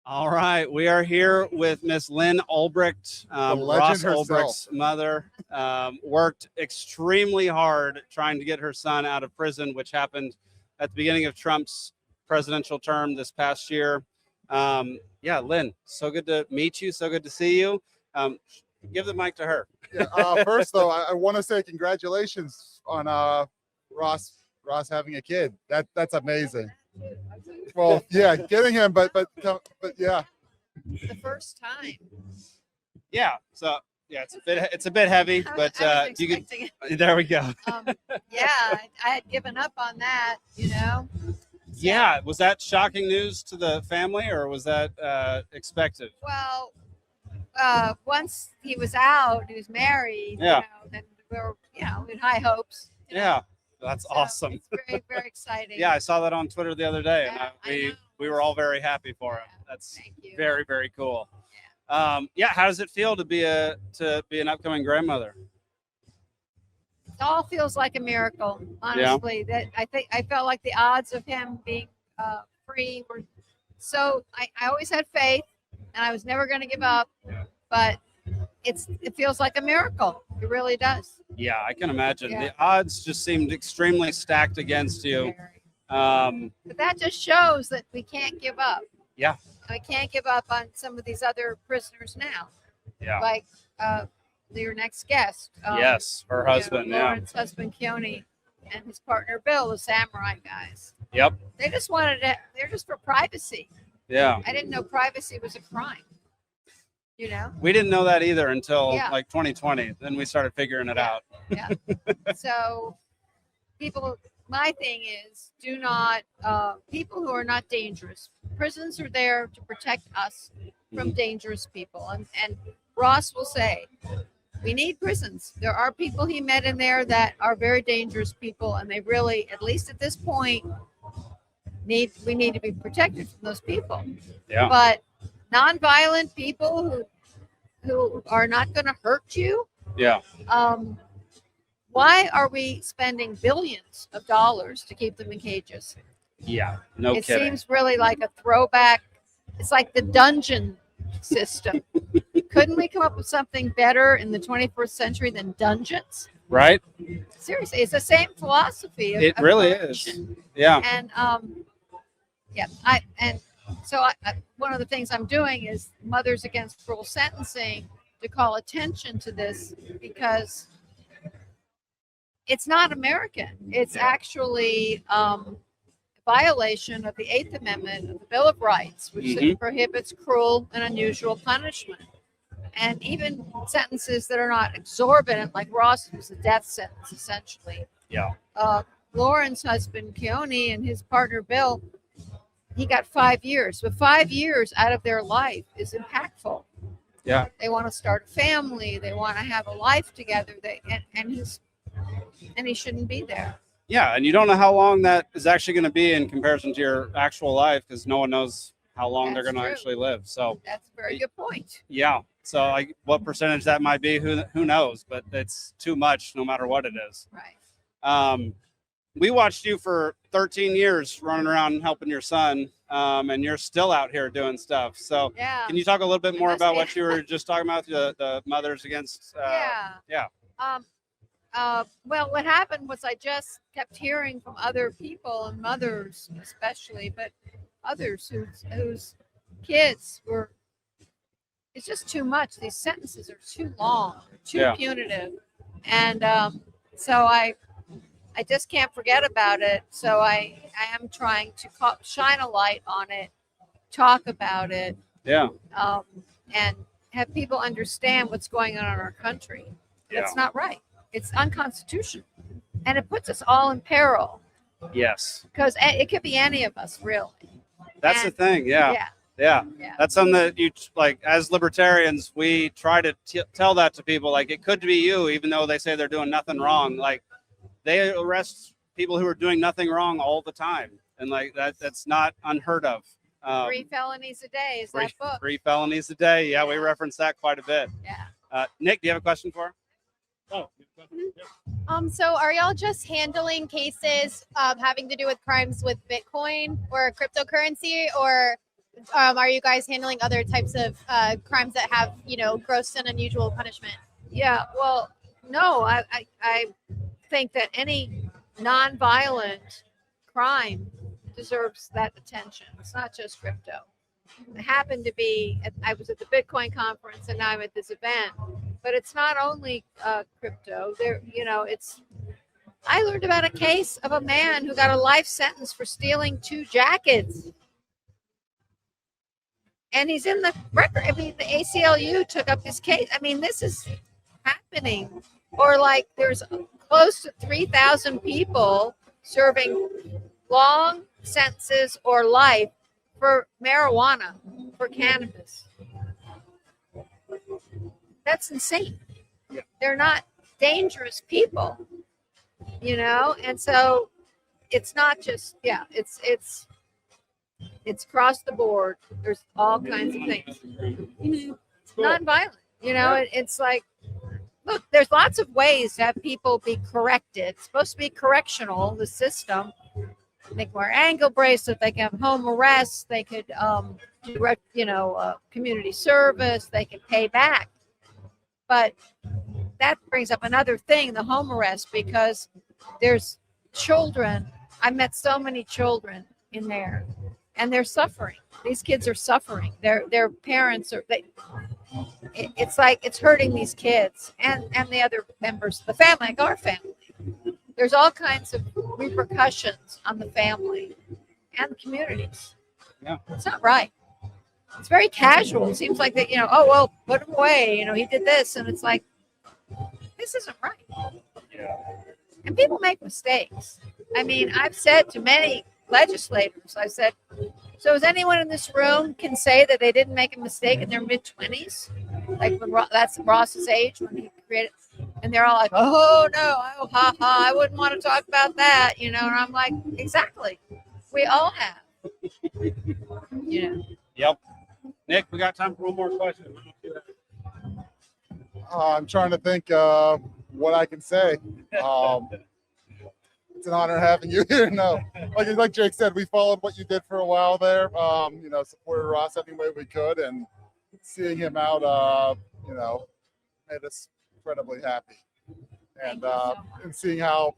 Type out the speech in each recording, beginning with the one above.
All right, we are here with Miss Lyn Ulbricht, The legend Ross herself. Ulbricht's mother. Worked extremely hard trying to get her son out of prison, which happened at the beginning of Trump's presidential term this past year. Yeah, Lyn, so good to meet you. So good to see you. Give the mic to her. Yeah, first, though, I want to say congratulations on Ross having a kid. That's amazing. Well, yeah, getting him, but yeah. The first time. Yeah, so yeah, it's a bit heavy, but I was you can. expecting it. There we go. Yeah, I had given up on that, Yeah, was that shocking news to the family, or was that expected? Well, once he was out, he was married, Yeah. then we were, in high hopes. Yeah, that's So awesome. It's very, very exciting. Yeah, I saw that on Twitter the other day, and Yeah, I know. we were all very happy for him. Yeah, That's thank you. very, very cool. Yeah, how does it feel to be an upcoming grandmother? It all feels like a miracle, honestly. That I felt like the odds of him being free were so. I always had faith, and I was never going to give up. But it feels like a miracle. It really does. Yeah, I can imagine. Yeah. The odds just seemed extremely stacked against you. But that just shows that we can't give up. Yeah. I can't give up on some of these other prisoners now, Yeah. like your next guest. Yes, her husband. Yeah. Lauren's husband, Keone, and his partner, Bill, the samurai guys. Yep. They just wanted it. They're just for privacy. Yeah. I didn't know privacy was a crime. We didn't know that either until Yeah. like 2020. Then we started figuring it out. Yeah. So my thing is, do not, people who are not dangerous. Prisons are there to protect us from dangerous people. And Ross will say, we need prisons. There are people he met in there that are very dangerous people, and they really, at least at this point, we need to be protected from those people. Yeah. But nonviolent people who are not going to hurt you, Yeah. why are we spending billions of dollars to keep them in cages? Yeah. No It kidding. seems really like a throwback. It's like the dungeon system. Couldn't we come up with something better in the 21st century than dungeons? Right? Seriously, it's the same philosophy. It of really correction. is. Yeah. And one of the things I'm doing is Mothers Against Cruel Sentencing to call attention to this, because it's not American. It's actually a violation of the 8th Amendment of the Bill of Rights, which prohibits cruel and unusual punishment. And even sentences that are not exorbitant, like Ross was a death sentence, essentially. Yeah. Lauren's husband, Keone, and his partner, Bill, he got 5 years. But 5 years out of their life is impactful. Yeah. They want to start a family. They want to have a life together. And he shouldn't be there. Yeah, and you don't know how long that is actually going to be in comparison to your actual life, because no one knows how long they're That's going to true. actually live. So That's a very good point. yeah. So like, what percentage that might be, who knows? But it's too much, no matter what it is. Right. We watched you for 13 years running around and helping your son, and you're still out here doing stuff. So Yeah. can you talk a little bit more must about be. what you were just talking about, the Mothers Against? Yeah. Well, what happened was I just kept hearing from other people, and mothers especially, but others whose kids were, it's just too much. These sentences are too long, too punitive. And so I just can't forget about it. So I am trying to shine a light on it, talk about it, and have people understand what's going on in our country. It's not right. It's unconstitutional, and it puts us all in peril. Yes. Because it could be any of us, really. That's the thing. Yeah. That's something that you, like, as libertarians, we try to tell that to people. Like, it could be you, even though they say they're doing nothing wrong. Like, they arrest people who are doing nothing wrong all the time, and like that's not unheard of. 3 felonies a day is that book. 3 felonies a day. Yeah, we reference that quite a bit. Yeah. Nick, do you have a question for her? Oh. So are y'all just handling cases having to do with crimes with Bitcoin or cryptocurrency, or are you guys handling other types of crimes that have, gross and unusual punishment? Yeah, well, no, I think that any nonviolent crime deserves that attention. It's not just crypto. It happened to be, I was at the Bitcoin conference and now I'm at this event, but it's not only crypto. I learned about a case of a man who got a life sentence for stealing 2 jackets. And he's in the record. I mean, the ACLU took up his case. I mean, this is happening. Or like there's close to 3,000 people serving long sentences or life for marijuana, for cannabis. That's insane. Yeah. They're not dangerous people, and so it's not just, it's across the board. There's all kinds of things. Nonviolent, it's like, look, there's lots of ways to have people be corrected. It's supposed to be correctional, the system. They can wear ankle bracelets, they can have home arrest, they could do community service, they can pay back. But that brings up another thing, the home arrest, because there's children. I met so many children in there, and they're suffering. These kids are suffering. Their parents are. It's like it's hurting these kids and the other members of the family, like our family. There's all kinds of repercussions on the family and the communities. Yeah, it's not right. It's very casual. It seems like that. Oh well, put him away. He did this, and it's like, this isn't right. Yeah. And people make mistakes. I mean, I've said to many legislators, I said, so is anyone in this room can say that they didn't make a mistake in their mid-20s? Like when that's Ross's age when he created, and they're all like, oh no, oh ha ha, I wouldn't want to talk about that, and I'm like, exactly. We all have. Yep. Nick, we got time for one more question. I'm trying to think what I can say. It's an honor having you here. No, like Jake said, we followed what you did for a while there. Supported Ross any way we could, and seeing him out, made us incredibly happy. And seeing how,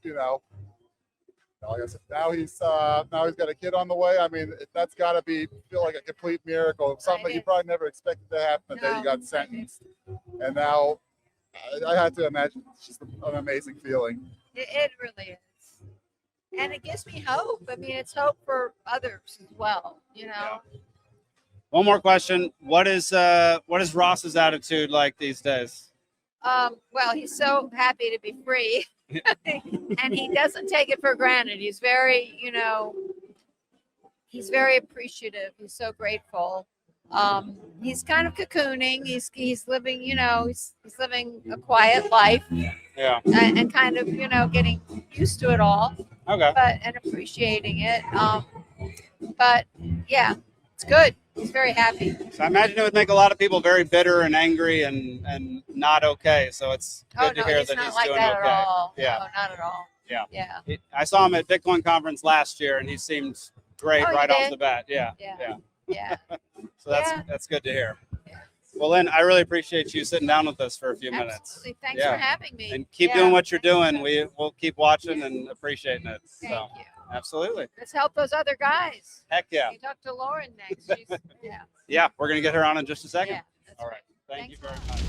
like I said, now he's got a kid on the way. I mean, that's got to feel like a complete miracle. Something you probably never expected to happen the day you got sentenced. And now I had to imagine it's just an amazing feeling. It really is. And it gives me hope. I mean, it's hope for others as well, Yeah. One more question. What is Ross's attitude like these days? Well, he's so happy to be free. And he doesn't take it for granted. He's very, he's very appreciative. He's so grateful. He's kind of cocooning. He's living, he's living a quiet life. Yeah. And kind of, getting used to it all. Okay. And appreciating it. But yeah, it's good. He's very happy. So I imagine it would make a lot of people very bitter and angry and not okay. So it's good to hear that he's like doing that okay. At all. Yeah. No, not at all. Yeah. Yeah. I saw him at Bitcoin conference last year, and he seemed great right off the bat. Yeah. Yeah. So that's good to hear. Yeah. Well, Lyn, I really appreciate you sitting down with us for a few minutes. Absolutely. Thanks for having me. And keep doing what you're doing. We'll keep watching and appreciating it. Thank you. Absolutely. Let's help those other guys. Heck yeah. You talk to Lauren next. Yeah, yeah, we're going to get her on in just a second. Yeah, all right. Right. Thank you very much.